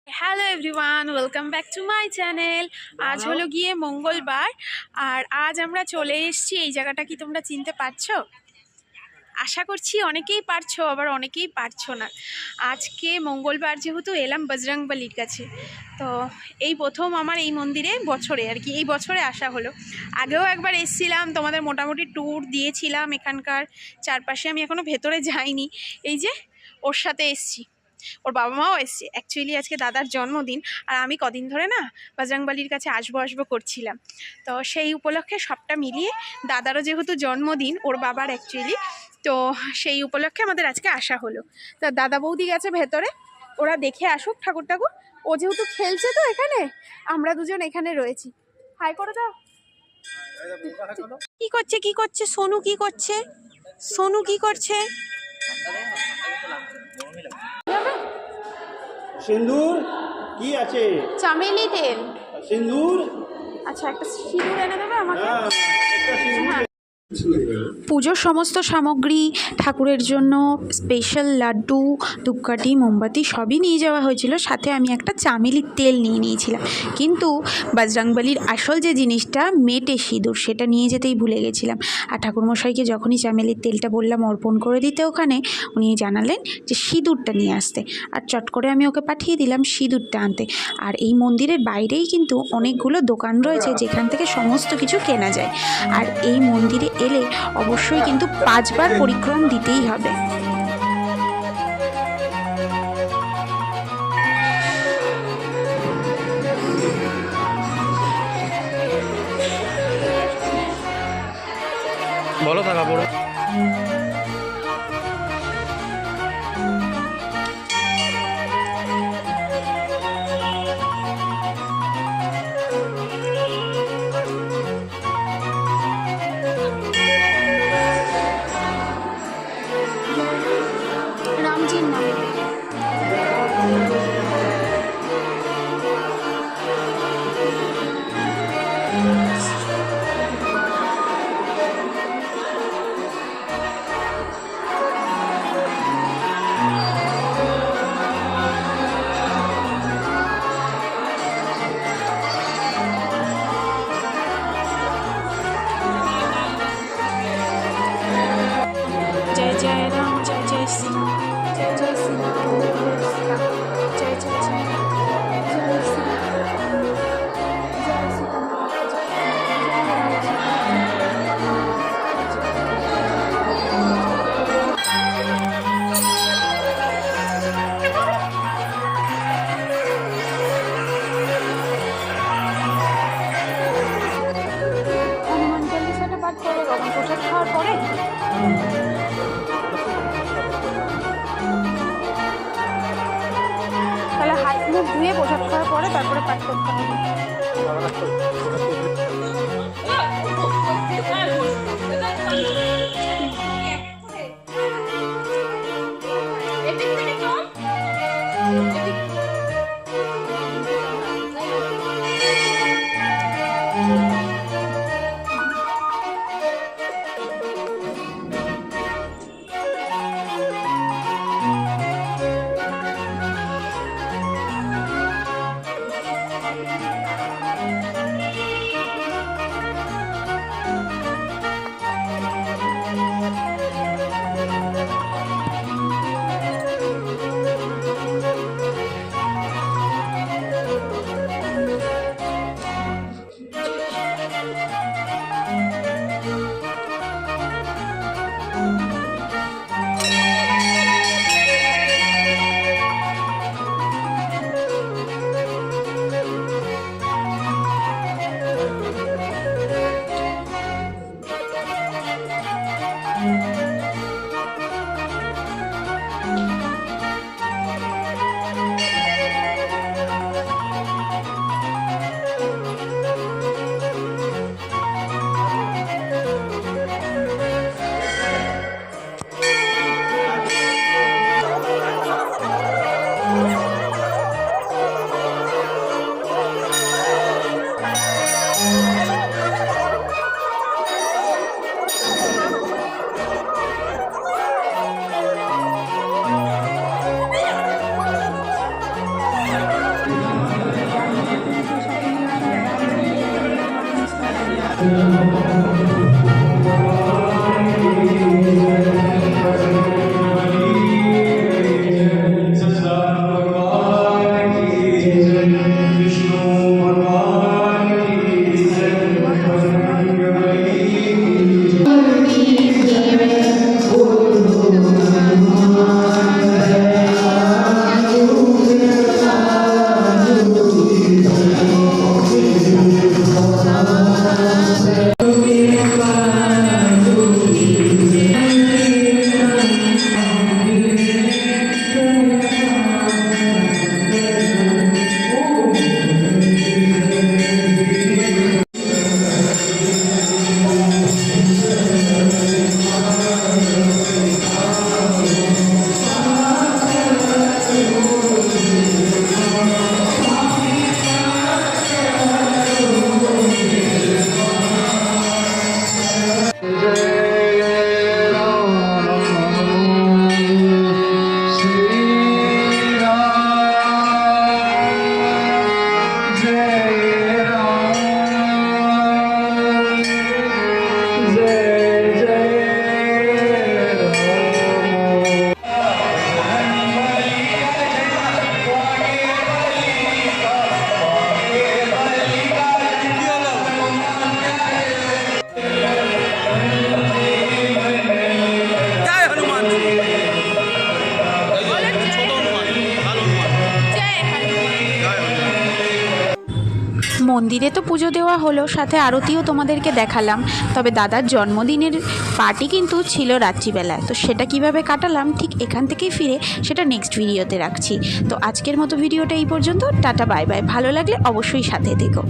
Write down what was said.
Hello everyone, welcome back to my channel. আজ হলো গিয়ে মঙ্গলবার, আর আজ আমরা চলে এসেছি এই জায়গাটা। কি তোমরা চিনতে পারছো? আশা করছি অনেকেই পারছো, আবার অনেকেই পারছো না। আজকে মঙ্গলবার যেহেতু এলাম বজরংবলির কাছে, তো এই প্রথম আমার এই মন্দিরে বছরে আর কি এই বছরে আসা হলো। আগেও একবার এসেছিলাম, তোমাদের মোটামুটি ট্যুর দিয়েছিলাম এখানকার চারপাশে। আমি এখনও ভেতরে যাইনি, এই যে ওর সাথে এসছি, ওর বাবা মাও এসছে। অ্যাকচুয়ালি আজকে দাদার জন্মদিন, আর আমি কদিন ধরে না বজরংবলির কাছে আসবো করছিলাম। তো সেই উপলক্ষে সবটা মিলিয়ে, দাদারও যেহেতু জন্মদিন ওর বাবার অ্যাকচুয়ালি, তো সেই উপলক্ষে আমাদের আজকে আসা হলো। তা দাদা বৌদি গেছে ভেতরে, ওরা দেখে আসুক ঠাকুর ঠাকুর। ও যেহেতু খেলছে, তো এখানে আমরা দুজন এখানে রয়েছি। হাই করে দাও। কি করছে সোনু? কি করছে সোনু? কি করছে? সিন্দুর কি আছে? চামেলি তেল। সিন্দুর, আচ্ছা, একটা সিঁদুর এনে দেবে আমাকে। একটা সিন্দুর। হ্যাঁ, পুজোর সমস্ত সামগ্রী, ঠাকুরের জন্য স্পেশাল লাড্ডু, ধূপকাঠি, মোমবাতি সবই নিয়ে যাওয়া হয়েছিল। সাথে আমি একটা চামেলির তেল নিয়ে নিয়েছিলাম, কিন্তু বজরংবলির আসল যে জিনিসটা মেটে সিঁদুর, সেটা নিয়ে যেতেই ভুলে গেছিলাম। আর ঠাকুরমশাইকে যখনই চামেলির তেলটা বললাম অর্পণ করে দিতে ওখানে, উনি জানালেন যে সিঁদুরটা নিয়ে আসতে। আর চট করে আমি ওকে পাঠিয়ে দিলাম সিঁদুরটা আনতে। আর এই মন্দিরের বাইরেই কিন্তু অনেকগুলো দোকান রয়েছে যেখান থেকে সমস্ত কিছু কেনা যায়। আর এই মন্দিরে এলে অবশ্যই কিন্তু 5 বার পরিক্রম দিতেই হবে। বলো থাকা পড়ো। রামজির নাম। জয় জয় রাম, জয় জয় শ্রী রাম, জয় জয় শ্রী রাম, জয় জয় শ্রী রাম, জয় শ্রী রাম, জয় শ্রী রাম, হনুমান চালিসাটা পাঠ করে কখন? প্রসাদ খাওয়ার পরে। তাহলে হাত মুখ ধুয়ে প্রসাদ খাওয়ার পরে তারপরে পাঠ করতে হবে। মন্দিরে তো পুজো দেওয়া হলো, সাথে আরতিও তোমাদেরকে দেখালাম। তবে দাদার জন্মদিনের পার্টি কিন্তু ছিল রাত্রিবেলায়, তো সেটা কিভাবে কাটালাম ঠিক এখান থেকেই ফিরে সেটা নেক্সট ভিডিওতে রাখছি। তো আজকের মতো ভিডিওটা এই পর্যন্ত। Tata, bye bye. ভালো লাগলে অবশ্যই সাথে থেকো।